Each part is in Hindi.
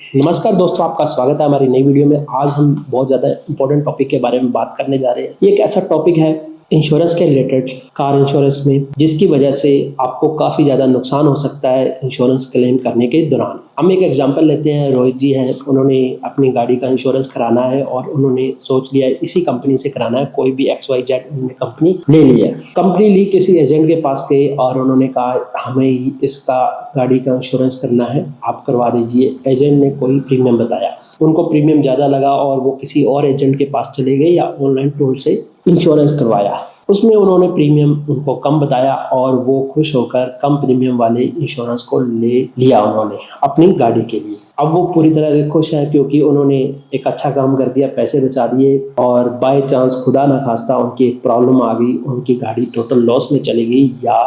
नमस्कार दोस्तों, आपका स्वागत है हमारी नई वीडियो में। आज हम बहुत ज़्यादा इंपॉर्टेंट टॉपिक के बारे में बात करने जा रहे हैं। ये एक ऐसा टॉपिक है इंश्योरेंस के रिलेटेड, कार इंश्योरेंस में, जिसकी वजह से आपको काफ़ी ज़्यादा नुकसान हो सकता है इंश्योरेंस क्लेम करने के दौरान। हम एक एग्जांपल लेते हैं। रोहित जी हैं, उन्होंने अपनी गाड़ी का इंश्योरेंस कराना है और उन्होंने सोच लिया इसी कंपनी से कराना है। कोई भी XYZ उन्होंने कंपनी ले ली है। कंपनी ली, किसी एजेंट के पास गए और उन्होंने कहा हमें इसका गाड़ी का इंश्योरेंस करना है, आप करवा दीजिए। एजेंट ने कोई प्रीमियम बताया, उनको प्रीमियम ज़्यादा लगा और वो किसी और एजेंट के पास चले गए या ऑनलाइन टूल से इंश्योरेंस करवाया। उसमें उन्होंने प्रीमियम उनको कम बताया और वो खुश होकर कम प्रीमियम वाले इंश्योरेंस को ले लिया उन्होंने अपनी गाड़ी के लिए। अब वो पूरी तरह से खुश हैं क्योंकि उन्होंने एक अच्छा काम कर दिया, पैसे बचा दिए। और बाय चांस खुदा ना खास्ता उनकी एक प्रॉब्लम आ गई, उनकी गाड़ी टोटल लॉस में चली गई या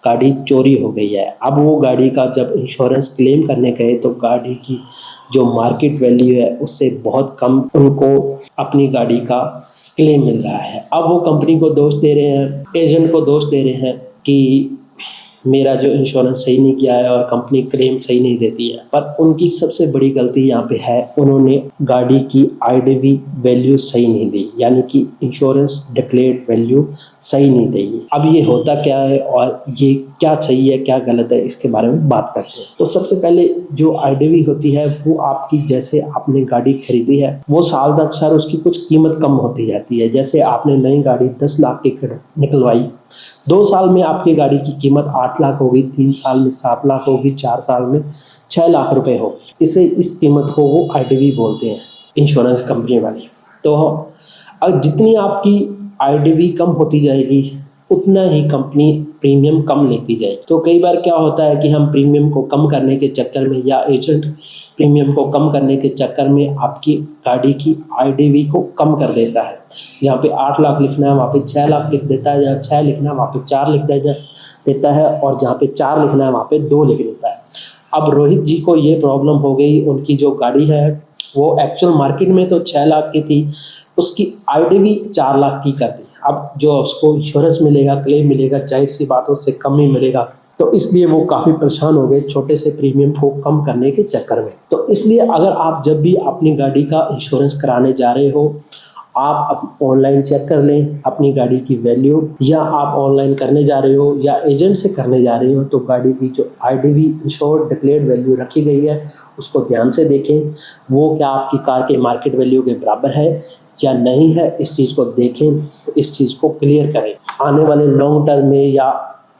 गाड़ी चोरी हो गई है। अब वो गाड़ी का जब इंश्योरेंस क्लेम करने गए तो गाड़ी की जो मार्केट वैल्यू है उससे बहुत कम उनको अपनी गाड़ी का क्लेम मिल रहा है। अब वो कंपनी को दोष दे रहे हैं, एजेंट को दोष दे रहे हैं कि मेरा जो इंश्योरेंस सही नहीं किया है और कंपनी क्लेम सही नहीं देती है। पर उनकी सबसे बड़ी गलती यहाँ पे है, उन्होंने गाड़ी की IDV वैल्यू सही नहीं दी, यानी कि इंश्योरेंस डिक्लेयर्ड वैल्यू सही नहीं दी। अब ये होता क्या है और ये क्या सही है क्या गलत है, इसके बारे में बात करते हैं। तो सबसे पहले जो IDV होती है वो आपकी, जैसे आपने गाड़ी खरीदी है वो साल दर साल उसकी कुछ कीमत कम होती जाती है। जैसे आपने नई गाड़ी 10 लाख की निकलवाई, 2 साल में आपकी गाड़ी की कीमत 8 लाख होगी, 3 साल में 7 लाख होगी, 4 साल में 6 लाख रुपए होगी। इस कीमत को वो IDV बोलते हैं, इंश्योरेंस कंपनी वाले। तो अब जितनी आपकी IDV कम होती जाएगी उतना ही कंपनी प्रीमियम कम लेती जाएगी। तो कई बार क्या होता है कि हम प्रीमियम को कम करने के चक्कर में या एजेंट प्रीमियम को कम करने के चक्कर में आपकी गाड़ी की IDV को कम कर देता है। यहाँ पे 8 लाख लिखना है वहाँ पे 6 लाख लिख देता है, जहाँ 6 लिखना है वहाँ पे 4 लिख देता है और जहाँ पे 4 लिखना है वहाँ पे 2 लिख देता है। अब रोहित जी को ये प्रॉब्लम हो गई, उनकी जो गाड़ी है वो एक्चुअल मार्केट में तो 6 लाख की थी, उसकी IDV 4 लाख की कर दी। अब जो उसको इंश्योरेंस मिलेगा, क्लेम मिलेगा, जाहिर सी बात उससे कम ही मिलेगा। तो इसलिए वो काफ़ी परेशान हो गए छोटे से प्रीमियम को कम करने के चक्कर में। तो इसलिए अगर आप जब भी अपनी गाड़ी का इंश्योरेंस कराने जा रहे हो, आप ऑनलाइन चेक कर लें अपनी गाड़ी की वैल्यू, या आप ऑनलाइन करने जा रहे हो या एजेंट से करने जा रहे हो तो गाड़ी की जो IDV इंश्योर्ड डिक्लेयर्ड वैल्यू रखी गई है उसको ध्यान से देखें, वो क्या आपकी कार के मार्केट वैल्यू के बराबर है या नहीं है। इस चीज़ को देखें, इस चीज़ को क्लियर करें। आने वाले लॉन्ग टर्म में या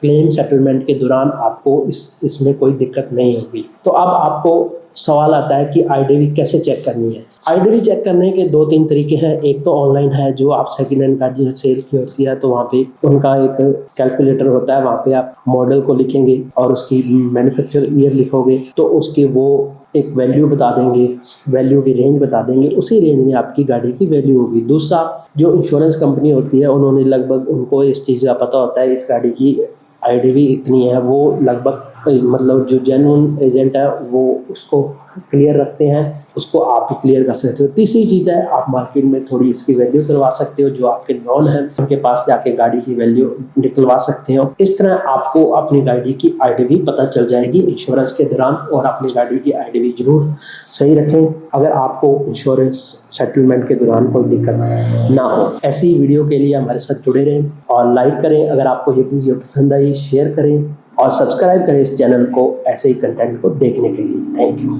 क्लेम सेटलमेंट के दौरान आपको इसमें कोई दिक्कत नहीं होगी। तो अब आपको सवाल आता है कि IDV कैसे चेक करनी है। IDV चेक करने के 2-3 तरीके हैं। एक तो ऑनलाइन है, जो आप सेकेंड हैंड गाड़ी सेल की होती है तो वहाँ पे उनका एक कैलकुलेटर होता है, वहाँ पे आप मॉडल को लिखेंगे और उसकी मैन्युफैक्चर ईयर लिखोगे तो उसकी वो एक वैल्यू बता देंगे, वैल्यू की रेंज बता देंगे, उसी रेंज में आपकी गाड़ी की वैल्यू होगी। दूसरा, जो इंश्योरेंस कंपनी होती है उन्होंने लगभग, उनको इस चीज़ का पता होता है इस गाड़ी की IDV इतनी है, वो लगभग मतलब जो जेन्युइन एजेंट है वो उसको क्लियर रखते हैं, उसको आप भी क्लियर कर सकते हो। तीसरी चीज़ है, आप मार्केट में थोड़ी इसकी वैल्यू करवा सकते हो, जो आपके नॉन है उनके पास जाके गाड़ी की वैल्यू निकलवा सकते हो। इस तरह आपको अपनी गाड़ी की IDV पता चल जाएगी इंश्योरेंस के दौरान। और अपनी गाड़ी की IDV जरूर सही रखें अगर आपको इंश्योरेंस सेटलमेंट के दौरान कोई दिक्कत ना हो। ऐसी वीडियो के लिए हमारे साथ जुड़े रहें और लाइक करें अगर आपको ये वीडियो पसंद आई, शेयर करें और सब्सक्राइब करें इस चैनल को ऐसे ही कंटेंट को देखने के लिए। Thank you.